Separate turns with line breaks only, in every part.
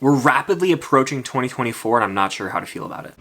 We're rapidly approaching 2024 and I'm not sure how to feel about it.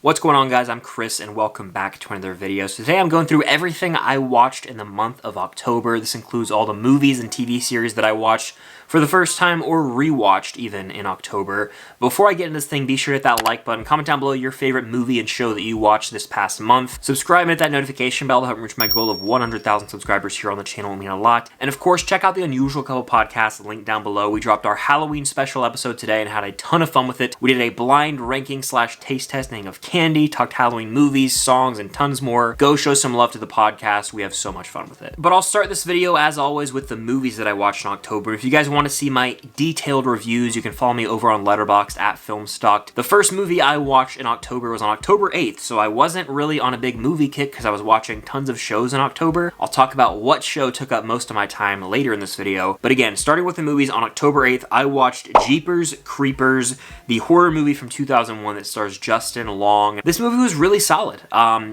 What's going on, guys? I'm Chris and welcome back to another video. So today I'm going through everything I watched in the month of October. This includes all the movies and TV series that I watched for the first time or rewatched even in October. Before I get into this thing, be sure to hit that like button, comment down below your favorite movie and show that you watched this past month. Subscribe and hit that notification bell to help me reach my goal of 100,000 subscribers here on the channel. It will mean a lot. And of course, check out the Unusual Couple podcast link down below. We dropped our Halloween special episode today and had a ton of fun with it. We did a blind ranking / taste testing of candy, talked Halloween movies, songs, and tons more. Go show some love to the podcast. We have so much fun with it. But I'll start this video, as always, with the movies that I watched in October. If you guys want to see my detailed reviews, you can follow me over on Letterboxd at Filmstocked. The first movie I watched in October was on October 8th, so I wasn't really on a big movie kick because I was watching tons of shows in October. I'll talk about what show took up most of my time later in this video. But again, starting with the movies, on October 8th, I watched Jeepers Creepers, the horror movie from 2001 that stars Justin Long. This movie was really solid.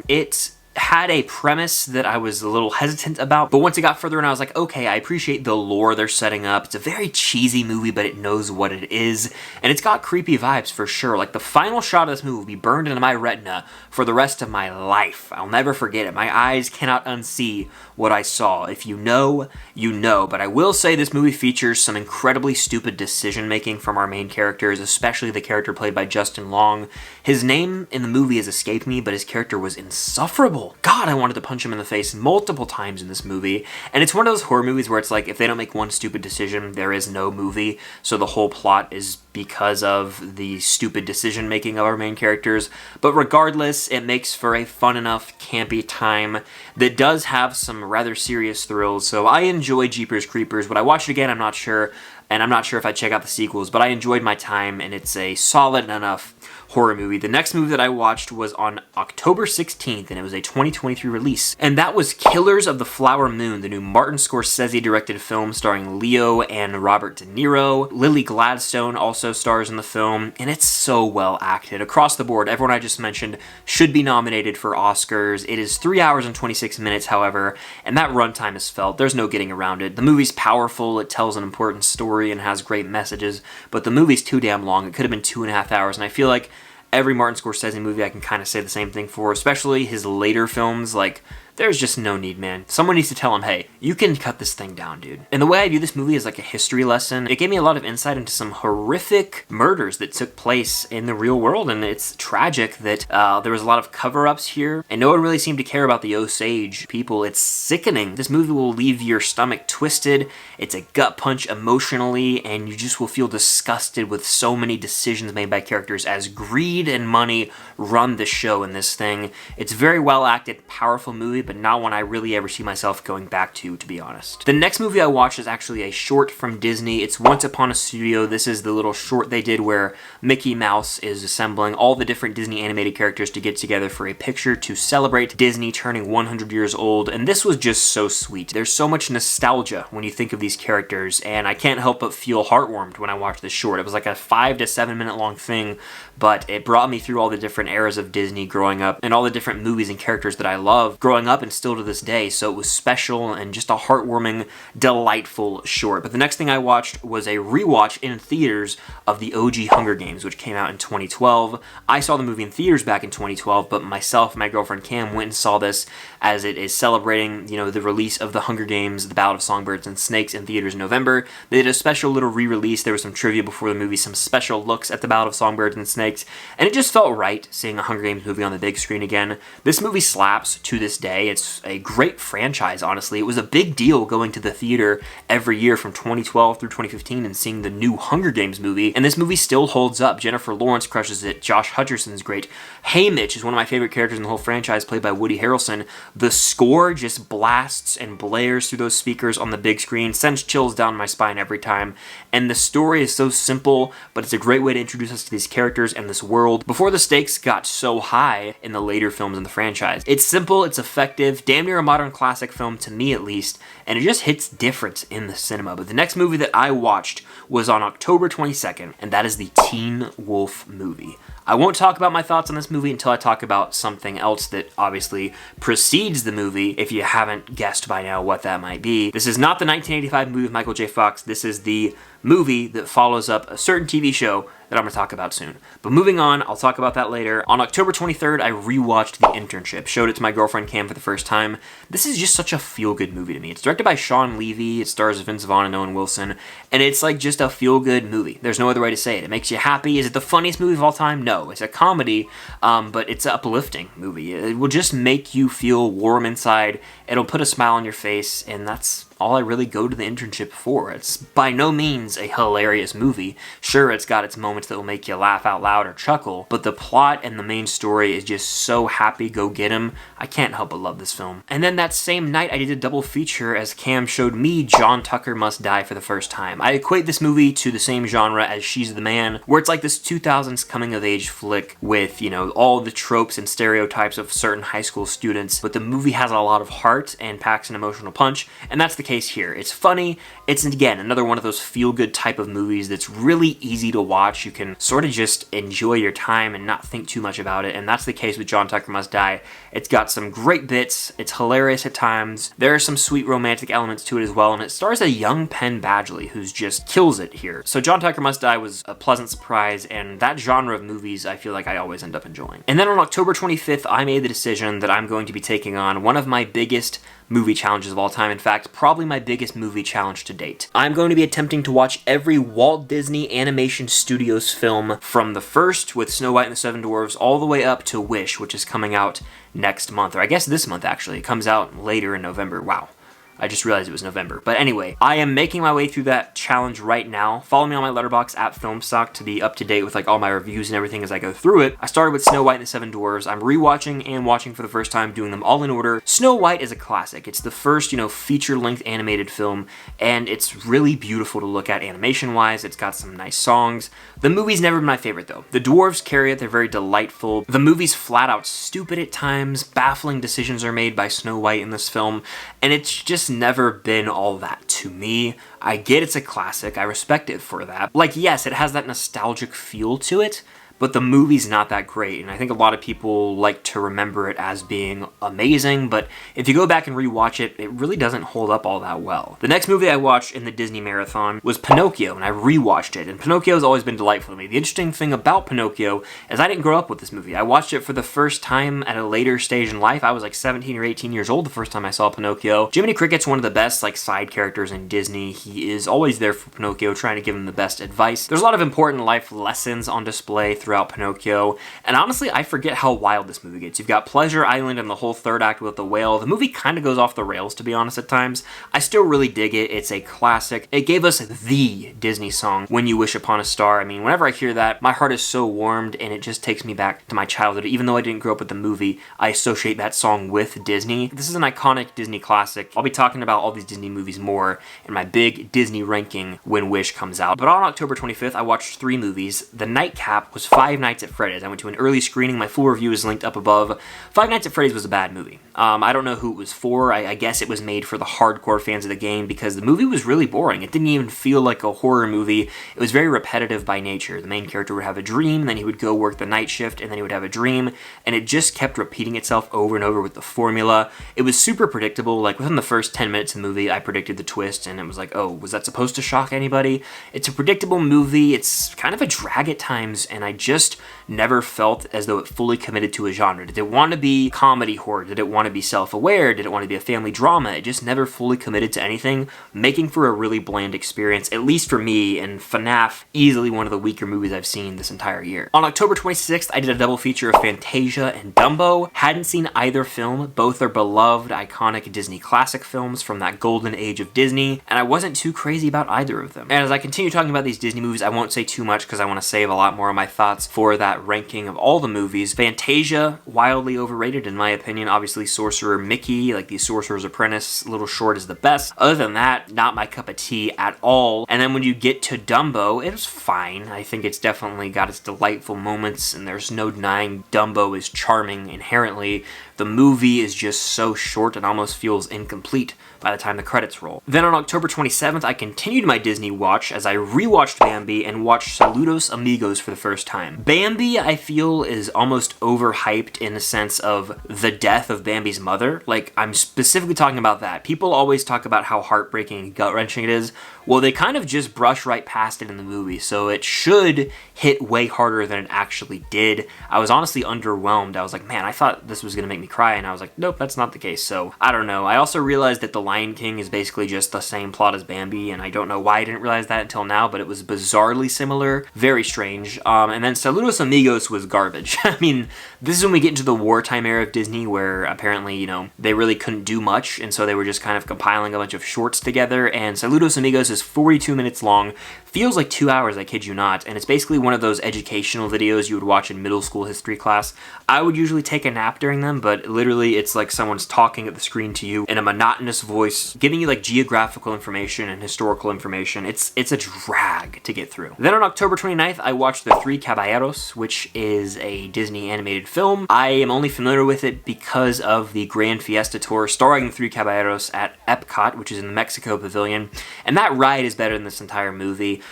It had a premise that I was a little hesitant about, but once it got further in, I was like, okay, I appreciate the lore they're setting up. It's a very cheesy movie, but it knows what it is, and it's got creepy vibes for sure. Like, the final shot of this movie will be burned into my retina for the rest of my life. I'll never forget it. My eyes cannot unsee what I saw. If you know, you know. But I will say this movie features some incredibly stupid decision-making from our main characters, especially the character played by Justin Long. His name in the movie has escaped me, but his character was insufferable. God, I wanted to punch him in the face multiple times in this movie. And it's one of those horror movies where it's like, if they don't make one stupid decision, there is no movie. So the whole plot is because of the stupid decision-making of our main characters. But regardless, it makes for a fun enough, campy time that does have some rather serious thrills. So I enjoy Jeepers Creepers. Would I watch it again? I'm not sure. And I'm not sure if I'd check out the sequels, but I enjoyed my time, and it's a solid enough horror movie. The next movie that I watched was on October 16th, and it was a 2023 release. And that was Killers of the Flower Moon, the new Martin Scorsese-directed film starring Leo and Robert De Niro. Lily Gladstone also stars in the film, and it's so well acted. Across the board, everyone I just mentioned should be nominated for Oscars. It is 3 hours and 26 minutes, however, and that runtime is felt. There's no getting around it. The movie's powerful, it tells an important story, and has great messages, but the movie's too damn long. It could have been 2.5 hours, and I feel like every Martin Scorsese movie I can kind of say the same thing for, especially his later films. Like, there's just no need, man. Someone needs to tell him, hey, you can cut this thing down, dude. And the way I view this movie is like a history lesson. It gave me a lot of insight into some horrific murders that took place in the real world, and it's tragic that there was a lot of cover-ups here, and no one really seemed to care about the Osage people. It's sickening. This movie will leave your stomach twisted. It's a gut punch emotionally, and you just will feel disgusted with so many decisions made by characters as greed and money run the show in this thing. It's a very well-acted, powerful movie, but not one I really ever see myself going back to be honest. The next movie I watched is actually a short from Disney. It's Once Upon a Studio. This is the little short they did where Mickey Mouse is assembling all the different Disney animated characters to get together for a picture to celebrate Disney turning 100 years old, and this was just so sweet. There's so much nostalgia when you think of these characters, and I can't help but feel heartwarmed when I watched this short. It was like a 5 to 7 minute long thing, but it brought me through all the different eras of Disney growing up and all the different movies and characters that I love growing up and still to this day, so it was special and just a heartwarming, delightful short. But the next thing I watched was a rewatch in theaters of the OG Hunger Games, which came out in 2012. I saw the movie in theaters back in 2012, but myself and my girlfriend Cam went and saw this as it is celebrating, you know, the release of the Hunger Games, The Ballad of Songbirds and Snakes in theaters in November. They did a special little re-release. There was some trivia before the movie, some special looks at The Ballad of Songbirds and Snakes, and it just felt right seeing a Hunger Games movie on the big screen again. This movie slaps to this day. It's a great franchise, honestly. It was a big deal going to the theater every year from 2012 through 2015 and seeing the new Hunger Games movie, and this movie still holds up. Jennifer Lawrence crushes it. Josh Hutcherson's great. Haymitch is one of my favorite characters in the whole franchise, played by Woody Harrelson. The score just blasts and blares through those speakers on the big screen, sends chills down my spine every time, and the story is so simple, but it's a great way to introduce us to these characters and this world before the stakes got so high in the later films in the franchise. It's simple, it's effective, damn near a modern classic film to me at least, and it just hits different in the cinema. But the next movie that I watched was on October 22nd, and that is the Teen Wolf movie. I won't talk about my thoughts on this movie until I talk about something else that obviously precedes the movie, if you haven't guessed by now what that might be. This is not the 1985 movie with Michael J. Fox. This is the movie that follows up a certain TV show that I'm going to talk about soon. But moving on, I'll talk about that later. On October 23rd, I rewatched The Internship, showed it to my girlfriend Cam for the first time. This is just such a feel-good movie to me. It's directed by Sean Levy, it stars Vince Vaughn and Owen Wilson, and it's like just a feel-good movie. There's no other way to say it. It makes you happy. Is it the funniest movie of all time? No. It's a comedy, but it's an uplifting movie. It will just make you feel warm inside. It'll put a smile on your face, and that's all I really go to The Internship for. It's by no means a hilarious movie. Sure, it's got its moments that will make you laugh out loud or chuckle, but the plot and the main story is just so happy go get 'em. I can't help but love this film. And then that same night, I did a double feature as Cam showed me John Tucker Must Die for the first time. I equate this movie to the same genre as She's the Man, where it's like this 2000s coming-of-age flick with, you know, all the tropes and stereotypes of certain high school students, but the movie has a lot of heart and packs an emotional punch, and that's the case here. It's funny. It's, again, another one of those feel-good type of movies that's really easy to watch. You can sort of just enjoy your time and not think too much about it, and that's the case with John Tucker Must Die. It's got some great bits. It's hilarious at times. There are some sweet romantic elements to it as well, and it stars a young Penn Badgley who's just kills it here. So John Tucker Must Die was a pleasant surprise, and that genre of movies I feel like I always end up enjoying. And then on October 25th, I made the decision that I'm going to be taking on one of my biggest movie challenges of all time. In fact, probably my biggest movie challenge to date. I'm going to be attempting to watch every Walt Disney Animation Studios film from the first with Snow White and the Seven Dwarfs all the way up to Wish, which is coming out next month, or I guess this month actually. It comes out later in November. Wow. I just realized it was November. But anyway, I am making my way through that challenge right now. Follow me on my Letterboxd at Filmstock to be up to date with like all my reviews and everything as I go through it. I started with Snow White and the Seven Dwarfs. I'm rewatching and watching for the first time, doing them all in order. Snow White is a classic. It's the first, you know, feature-length animated film, and it's really beautiful to look at animation-wise. It's got some nice songs. The movie's never been my favorite, though. The dwarves carry it. They're very delightful. The movie's flat-out stupid at times. Baffling decisions are made by Snow White in this film, and it's just never been all that to me. I get it's a classic. I respect it for that. Like, yes, it has that nostalgic feel to it, but the movie's not that great, and I think a lot of people like to remember it as being amazing, but if you go back and rewatch it, it really doesn't hold up all that well. The next movie I watched in the Disney Marathon was Pinocchio, and I rewatched it, and Pinocchio has always been delightful to me. The interesting thing about Pinocchio is I didn't grow up with this movie. I watched it for the first time at a later stage in life. I was like 17 or 18 years old the first time I saw Pinocchio. Jiminy Cricket's one of the best like side characters in Disney. He is always there for Pinocchio, trying to give him the best advice. There's a lot of important life lessons on display throughout Pinocchio, and honestly, I forget how wild this movie gets. You've got Pleasure Island and the whole third act with the whale. The movie kind of goes off the rails, to be honest, at times. I still really dig it. It's a classic. It gave us the Disney song, When You Wish Upon a Star. I mean, whenever I hear that, my heart is so warmed, and it just takes me back to my childhood. Even though I didn't grow up with the movie, I associate that song with Disney. This is an iconic Disney classic. I'll be talking about all these Disney movies more in my big Disney ranking when Wish comes out. But on October 25th, I watched 3 movies. The nightcap was Five Nights at Freddy's. I went to an early screening. My full review is linked up above. Five Nights at Freddy's was a bad movie. I don't know who it was for. I guess it was made for the hardcore fans of the game because the movie was really boring. It didn't even feel like a horror movie. It was very repetitive by nature. The main character would have a dream, then he would go work the night shift, and then he would have a dream, and it just kept repeating itself over and over with the formula. It was super predictable. Like within the first 10 minutes of the movie, I predicted the twist, and it was like, oh, was that supposed to shock anybody? It's a predictable movie. It's kind of a drag at times, and I just never felt as though it fully committed to a genre. Did it want to be comedy horror? Did it want to be self-aware? Did it want to be a family drama? It just never fully committed to anything, making for a really bland experience, at least for me, and FNAF, easily one of the weaker movies I've seen this entire year. On October 26th, I did a double feature of Fantasia and Dumbo. Hadn't seen either film. Both are beloved, iconic Disney classic films from that golden age of Disney, and I wasn't too crazy about either of them. And as I continue talking about these Disney movies, I won't say too much because I want to save a lot more of my thoughts for that ranking of all the movies. Fantasia, wildly overrated in my opinion. Obviously, Sorcerer Mickey, like the Sorcerer's Apprentice, Little Short is the best. Other than that, not my cup of tea at all. And then when you get to Dumbo, it was fine. I think it's definitely got its delightful moments, and there's no denying Dumbo is charming inherently. The movie is just so short it almost feels incomplete by the time the credits roll. Then on October 27th, I continued my Disney watch as I rewatched Bambi and watched Saludos Amigos for the first time. Bambi, I feel, is almost overhyped in the sense of the death of Bambi's mother. Like, I'm specifically talking about that. People always talk about how heartbreaking and gut-wrenching it is. Well, they kind of just brush right past it in the movie, so it should hit way harder than it actually did. I was honestly underwhelmed. I was like, man, I thought this was going to make me cry, and I was like, nope, that's not the case. So, I don't know. I also realized that The Lion King is basically just the same plot as Bambi, and I don't know why I didn't realize that until now, but it was bizarrely similar. Very strange. And then Saludos Amigos was garbage. I mean, this is when we get into the wartime era of Disney, where apparently, you know, they really couldn't do much, and so they were just kind of compiling a bunch of shorts together, and Saludos Amigos is 42 minutes long, feels like 2 hours, I kid you not, and it's basically one of those educational videos you would watch in middle school history class. I would usually take a nap during them, but literally it's like someone's talking at the screen to you in a monotonous voice, giving you like geographical information and historical information. It's a drag to get through. Then on October 29th, I watched The Three Caballeros, which is a Disney animated film. I am only familiar with it because of the Grand Fiesta Tour starring The Three Caballeros at Epcot, which is in the Mexico Pavilion, and that ride is better than this entire movie.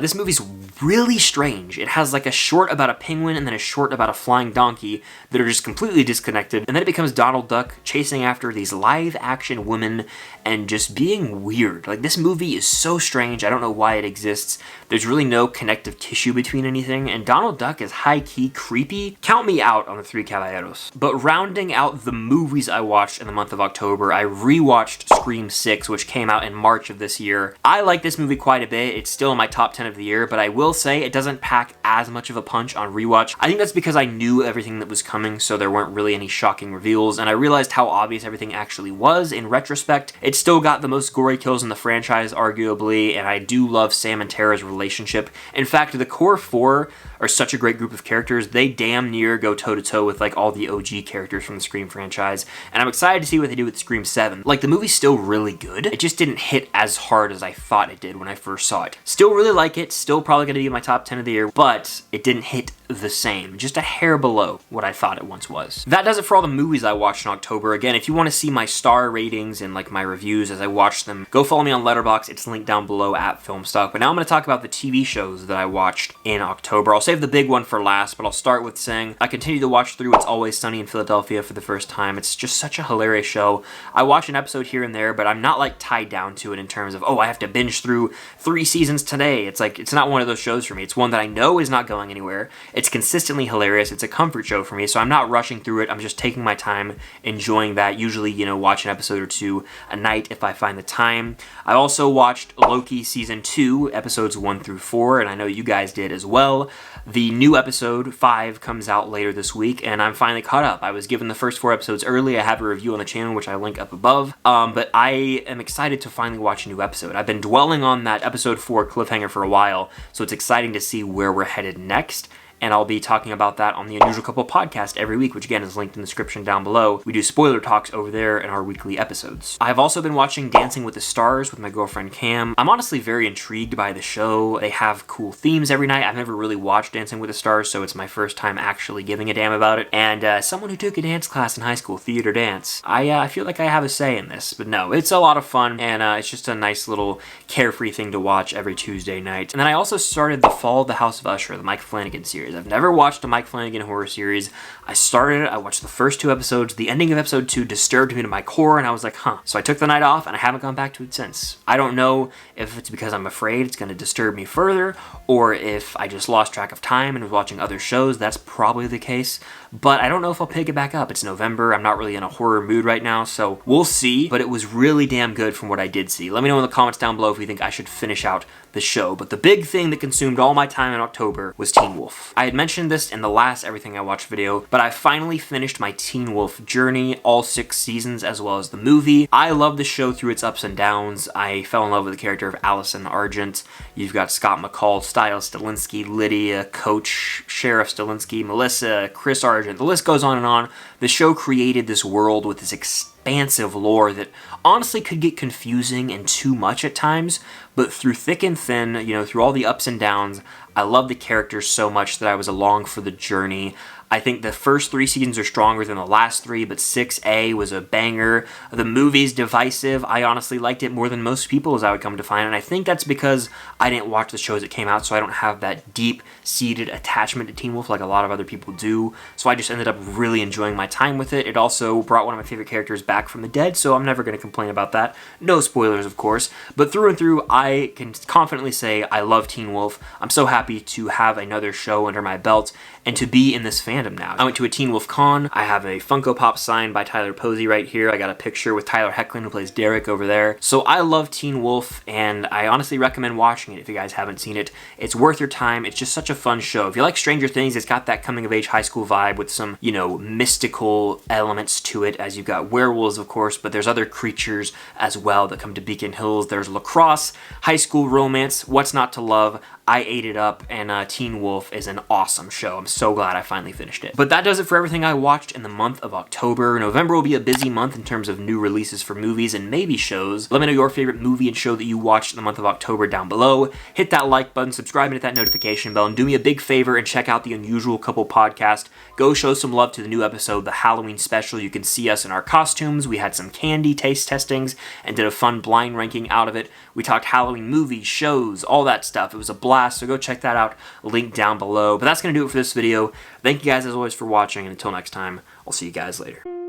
This movie's really strange. It has like a short about a penguin and then a short about a flying donkey that are just completely disconnected, and then it becomes Donald Duck chasing after these live action women and just being weird. Like, this movie is so strange. I don't know why it exists. There's really no connective tissue between anything, and Donald Duck is high-key creepy. Count me out on The Three Caballeros. But rounding out the movies I watched in the month of October, I rewatched Scream 6, which came out in March of this year. I like this movie quite a bit. It's still in my top 10 of the year, but I will say it doesn't pack as much of a punch on rewatch. I think that's because I knew everything that was coming, so there weren't really any shocking reveals, and I realized how obvious everything actually was in retrospect. It still got the most gory kills in the franchise, arguably, and I do love Sam and Tara's relationship. In fact, the core four are such a great group of characters. They damn near go toe-to-toe with like all the OG characters from the Scream franchise, and I'm excited to see what they do with Scream 7. Like, the movie's still really good. It just didn't hit as hard as I thought it did when I first saw it. Still really like it, still probably going to be in my top 10 of the year, but it didn't hit the same, just a hair below what I thought it once was. That does it for all the movies I watched in October. Again, if you want to see my star ratings and like my reviews as I watch them, go follow me on Letterboxd. It's linked down below at Filmstock. But now I'm going to talk about the TV shows that I watched in October. I'll save the big one for last, but I'll start with saying I continue to watch through It's Always Sunny in Philadelphia for the first time. It's just such a hilarious show. I watch an episode here and there, but I'm not like tied down to it in terms of, oh, I have to binge through 3 seasons today. It's like, it's not one of those shows for me. It's one that I know is not going anywhere. It's consistently hilarious. It's a comfort show for me, so I'm not rushing through it. I'm just taking my time, enjoying that. Usually, you know, watch an episode or two a night if I find the time. I also watched Loki Season 2, episodes 1 through 4, and I know you guys did as well. The new episode, 5, comes out later this week, and I'm finally caught up. I was given the first 4 episodes early. I have a review on the channel, which I link up above, but I am excited to finally watch a new episode. I've been dwelling on that episode 4 cliffhanger for a while, so it's exciting to see where we're headed next. And I'll be talking about that on the Unusual Couple podcast every week, which again is linked in the description down below. We do spoiler talks over there in our weekly episodes. I've also been watching Dancing with the Stars with my girlfriend Cam. I'm honestly very intrigued by the show. They have cool themes every night. I've never really watched Dancing with the Stars, so it's my first time actually giving a damn about it. And someone who took a dance class in high school, theater dance, I feel like I have a say in this. But no, it's a lot of fun, and it's just a nice little carefree thing to watch every Tuesday night. And then I also started The Fall of the House of Usher, the Mike Flanagan series. I've never watched a Mike Flanagan horror series. I started it, I watched the first 2 episodes. The ending of episode 2 disturbed me to my core, and I was like, huh. So I took the night off, and I haven't gone back to it since. I don't know if it's because I'm afraid it's going to disturb me further, or if I just lost track of time and was watching other shows. That's probably the case. But I don't know if I'll pick it back up. It's November. I'm not really in a horror mood right now, so we'll see. But it was really damn good from what I did see. Let me know in the comments down below if you think I should finish out the show. But the big thing that consumed all my time in October was Teen Wolf. I had mentioned this in the last Everything I Watched video, but I finally finished my Teen Wolf journey, all 6 seasons as well as the movie. I love the show through its ups and downs. I fell in love with the character of Allison Argent. You've got Scott McCall, Stiles Stilinski, Lydia, Coach, Sheriff Stilinski, Melissa, Chris Argent. The list goes on and on. The show created this world with this expansive lore that honestly could get confusing and too much at times, but through thick and thin, you know, through all the ups and downs, I love the characters so much that I was along for the journey. I think the first 3 seasons are stronger than the last 3, but 6A was a banger. The movie's divisive. I honestly liked it more than most people, as I would come to find, and I think that's because I didn't watch the shows that came out, so I don't have that deep-seated attachment to Teen Wolf like a lot of other people do. So I just ended up really enjoying my time with it. It also brought one of my favorite characters back from the dead, so I'm never going to complain about that. No spoilers, of course, but through and through, I can confidently say I love Teen Wolf. I'm so happy to have another show under my belt and to be in this fandom now. I went to a Teen Wolf Con. I have a Funko Pop signed by Tyler Posey right here. I got a picture with Tyler Hoechlin, who plays Derek, over there. So I love Teen Wolf, and I honestly recommend watching it if you guys haven't seen it. It's worth your time. It's just such a fun show. If you like Stranger Things, it's got that coming-of-age high school vibe with some, you know, mystical elements to it, as you've got werewolves, of course, but there's other creatures as well that come to Beacon Hills. There's lacrosse, high school romance, what's not to love. I ate it up, and Teen Wolf is an awesome show. I'm so glad I finally finished it. But that does it for everything I watched in the month of October. November will be a busy month in terms of new releases for movies and maybe shows. Let me know your favorite movie and show that you watched in the month of October down below. Hit that like button, subscribe, and hit that notification bell, and do me a big favor and check out the Unusual Couple podcast. Go show some love to the new episode, the Halloween special. You can see us in our costumes. We had some candy taste testings and did a fun blind ranking out of it. We talked Halloween movies, shows, all that stuff. It was a blast, so go check that out. Link down below. But that's going to do it for this video. Thank you guys as always for watching, and until next time, I'll see you guys later.